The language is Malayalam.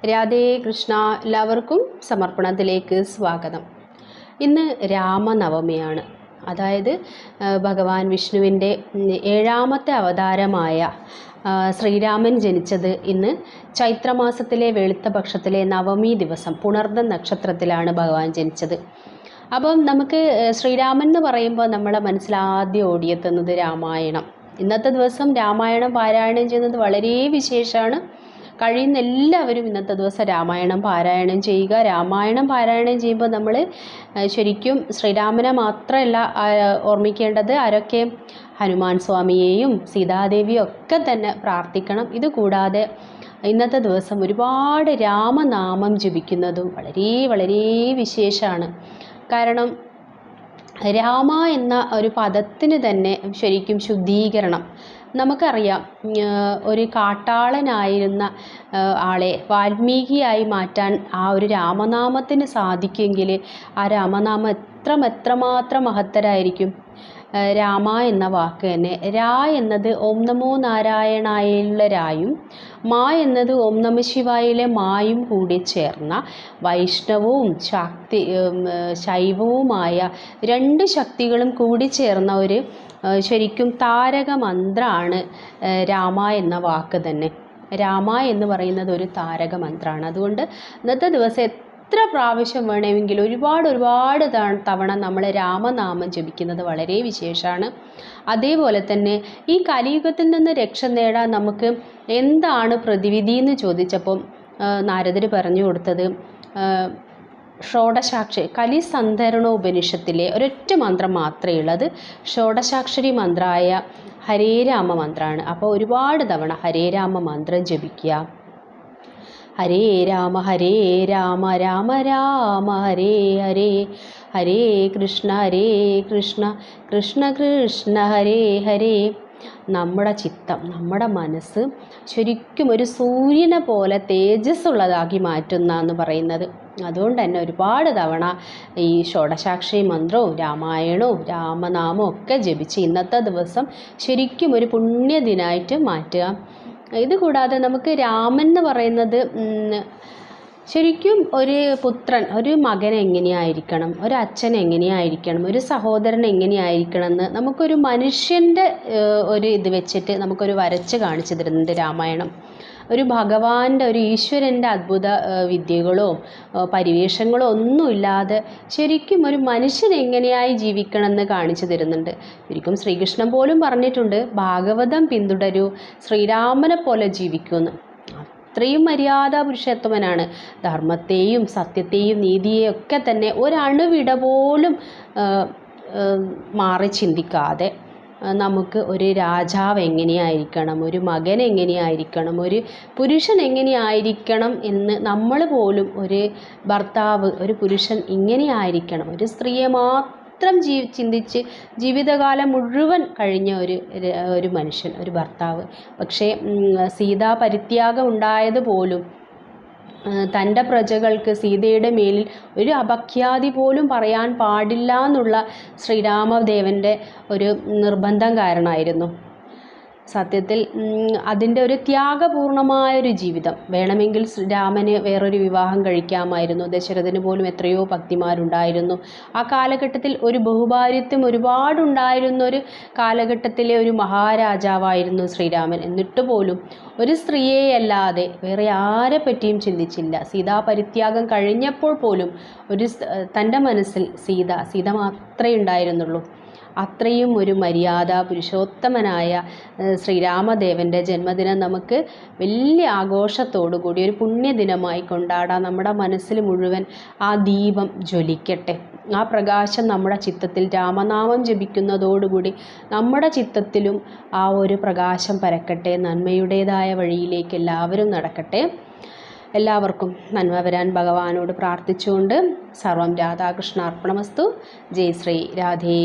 രാധേ കൃഷ്ണ. എല്ലാവർക്കും സമർപ്പണത്തിലേക്ക് സ്വാഗതം. ഇന്ന് രാമനവമിയാണ്. അതായത് ഭഗവാൻ വിഷ്ണുവിൻ്റെ 7ാമത്തെ അവതാരമായ ശ്രീരാമൻ ജനിച്ചത് ഇന്ന് ചൈത്രമാസത്തിലെ വെളുത്ത പക്ഷത്തിലെ നവമി ദിവസം പുണർന്ന നക്ഷത്രത്തിലാണ് ഭഗവാൻ ജനിച്ചത്. അപ്പം നമുക്ക് ശ്രീരാമൻ എന്ന് പറയുമ്പോൾ നമ്മളെ മനസ്സിൽ ആദ്യം ഓടിയെത്തുന്നത് രാമായണം. ഇന്നത്തെ ദിവസം രാമായണം പാരായണം ചെയ്യുന്നത് വളരെ വിശേഷമാണ്. കഴിയുന്ന എല്ലാവരും ഇന്നത്തെ ദിവസം രാമായണം പാരായണം ചെയ്യുക. രാമായണം പാരായണം ചെയ്യുമ്പോൾ നമ്മൾ ശരിക്കും ശ്രീരാമനെ മാത്രമല്ല ഓർമ്മിക്കേണ്ടത്, ആരൊക്കെ? ഹനുമാൻ സ്വാമിയെയും സീതാദേവിയും ഒക്കെ തന്നെ പ്രാർത്ഥിക്കണം. ഇതുകൂടാതെ ഇന്നത്തെ ദിവസം ഒരുപാട് രാമനാമം ജപിക്കുന്നതും വളരെ വളരെ വിശേഷമാണ്. കാരണം രാമ എന്ന ഒരു പദത്തിന് തന്നെ ശരിക്കും ശുദ്ധീകരണം. നമുക്കറിയാം, ഒരു കാട്ടാളനായിരുന്ന ആളെ വാൽമീകിയായി മാറ്റാൻ ആ ഒരു രാമനാമത്തിന് സാധിക്കുമെങ്കിൽ ആ രാമനാമം എത്രമാത്രം മഹത്തരായിരിക്കും. രാമ എന്ന വാക്ക് തന്നെ, രാ എന്നത് ഓം നമോ നാരായണായുള്ള രായും മാ എന്നത് ഓം നമ ശിവായിലെ മായും കൂടി ചേർന്ന വൈഷ്ണവവും ശൈവവുമായ രണ്ട് ശക്തികളും കൂടി ചേർന്ന ഒരു ശരിക്കും താരക മന്ത്രമാണ് രാമ എന്ന വാക്ക് തന്നെ. രാമ എന്ന് പറയുന്നത് ഒരു താരക മന്ത്രമാണ്. അതുകൊണ്ട് ഇന്നത്തെ ദിവസം എത്ര പ്രാവശ്യം വേണമെങ്കിലും ഒരുപാട് തവണ നമ്മൾ രാമനാമം ജപിക്കുന്നത് വളരെ വിശേഷമാണ്. അതേപോലെ തന്നെ ഈ കലിയുഗത്തിൽ നിന്ന് രക്ഷ നേടാൻ നമുക്ക് എന്താണ് പ്രതിവിധി എന്ന് ചോദിച്ചപ്പം നാരദർ പറഞ്ഞു കൊടുത്തത് ഷോഡശാക്ഷരി കലിസന്ധരണ ഉപനിഷത്തിലെ ഒരൊറ്റ മന്ത്രം മാത്രമേ ഉള്ളത്. ഷോഡശാക്ഷരി മന്ത്രമായ ഹരേ രാമ മന്ത്രമാണ്. അപ്പോൾ ഒരുപാട് തവണ ഹരേ രാമ മന്ത്രം ജപിക്കുക. ഹരേ രാമ രാമ രാമ ഹരേ ഹരേ, ഹരേ കൃഷ്ണ കൃഷ്ണ കൃഷ്ണ ഹരേ ഹരേ. നമ്മുടെ ചിത്തം, നമ്മുടെ മനസ്സ് ശരിക്കും ഒരു സൂര്യനെ പോലെ തേജസ്സുള്ളതാക്കി മാറ്റുന്ന എന്ന് പറയുന്നത്. അതുകൊണ്ട് തന്നെ ഒരുപാട് തവണ ഈ ഷോഡശാക്ഷരി മന്ത്രവും രാമായണവും രാമനാമവും ഒക്കെ ജപിച്ച് ഇന്നത്തെ ദിവസം ശരിക്കും ഒരു പുണ്യദിനമായിട്ട് മാറ്റുക. ഇതുകൂടാതെ നമുക്ക് രാമൻ എന്ന് പറയുന്നത് ശരിക്കും ഒരു പുത്രൻ, ഒരു മകൻ എങ്ങനെയായിരിക്കണം, ഒരു അച്ഛൻ എങ്ങനെയായിരിക്കണം, ഒരു സഹോദരൻ എങ്ങനെയായിരിക്കണം എന്ന് നമുക്കൊരു മനുഷ്യൻ്റെ ഒരു ഇത് വെച്ചിട്ട് നമുക്കൊരു വരച്ച് കാണിച്ചു തരുന്നുണ്ട് രാമായണം. ഒരു ഭഗവാന്റെ, ഒരു ഈശ്വരൻ്റെ അത്ഭുത വിദ്യകളോ പരിവേഷങ്ങളോ ഒന്നുമില്ലാതെ ശരിക്കും ഒരു മനുഷ്യൻ എങ്ങനെയായി ജീവിക്കണമെന്ന് കാണിച്ചു തരുന്നുണ്ട്. ഒരിക്കലും ശ്രീകൃഷ്ണൻ പോലും പറഞ്ഞിട്ടുണ്ട്, ഭാഗവതം പിന്തുടരൂ, ശ്രീരാമനെ പോലെ ജീവിക്കുമെന്ന്. അത്രയും മര്യാദാ പുരുഷോത്തമനാണ്. ധർമ്മത്തെയും സത്യത്തെയും നീതിയെയും ഒക്കെ തന്നെ ഒരണുവിട പോലും മാറി ചിന്തിക്കാതെ നമുക്ക് ഒരു രാജാവ് എങ്ങനെയായിരിക്കണം, ഒരു മകൻ എങ്ങനെയായിരിക്കണം, ഒരു പുരുഷൻ എങ്ങനെയായിരിക്കണം എന്ന് നമ്മൾ പോലും, ഒരു ഭർത്താവ്, ഒരു പുരുഷൻ ഇങ്ങനെയായിരിക്കണം, ഒരു സ്ത്രീയെ മാത്രം ചിന്തിച്ച് ജീവിതകാലം മുഴുവൻ കഴിഞ്ഞ ഒരു മനുഷ്യൻ, ഒരു ഭർത്താവ്. പക്ഷേ സീതാ പരിത്യാഗം ഉണ്ടായത് പോലും തൻ്റെ പ്രജകൾക്ക് സീതയുടെ മേലിൽ ഒരു അപഖ്യാതി പോലും പറയാൻ പാടില്ല എന്നുള്ള ശ്രീരാമദേവൻ്റെ ഒരു നിർബന്ധം കാരണമായിരുന്നു. സത്യത്തിൽ അതിൻ്റെ ഒരു ത്യാഗപൂർണമായൊരു ജീവിതം. വേണമെങ്കിൽ രാമന് വേറൊരു വിവാഹം കഴിക്കാമായിരുന്നു. ദശരഥന് പോലും എത്രയോ പത്നിമാരുണ്ടായിരുന്നു. ആ കാലഘട്ടത്തിൽ ഒരു ബഹുഭാര്യത്വം ഒരുപാടുണ്ടായിരുന്ന ഒരു കാലഘട്ടത്തിലെ ഒരു മഹാരാജാവായിരുന്നു ശ്രീരാമൻ. എന്നിട്ട് പോലും ഒരു സ്ത്രീയെയല്ലാതെ വേറെ ആരെ പറ്റിയും ചിന്തിച്ചില്ല. സീതാ പരിത്യാഗം കഴിഞ്ഞപ്പോൾ പോലും തൻ്റെ മനസ്സിൽ സീത മാത്രമേ ഉണ്ടായിരുന്നുള്ളൂ. അത്രയും ഒരു മര്യാദ പുരുഷോത്തമനായ ശ്രീരാമദേവൻ്റെ ജന്മദിനം നമുക്ക് വലിയ ആഘോഷത്തോടു കൂടി ഒരു പുണ്യദിനമായി കൊണ്ടാടാം. നമ്മുടെ മനസ്സിൽ മുഴുവൻ ആ ദീപം ജ്വലിക്കട്ടെ. ആ പ്രകാശം നമ്മുടെ ചിത്തത്തിൽ രാമനാമം ജപിക്കുന്നതോടുകൂടി നമ്മുടെ ചിത്തത്തിലും ആ ഒരു പ്രകാശം പരക്കട്ടെ. നന്മയുടേതായ വഴിയിലേക്ക് എല്ലാവരും നടക്കട്ടെ. എല്ലാവർക്കും നന്മ വരാൻ ഭഗവാനോട് പ്രാർത്ഥിച്ചുകൊണ്ട് സർവം രാധാകൃഷ്ണാർപ്പണമസ്തു. ജയ് ശ്രീ രാധേ.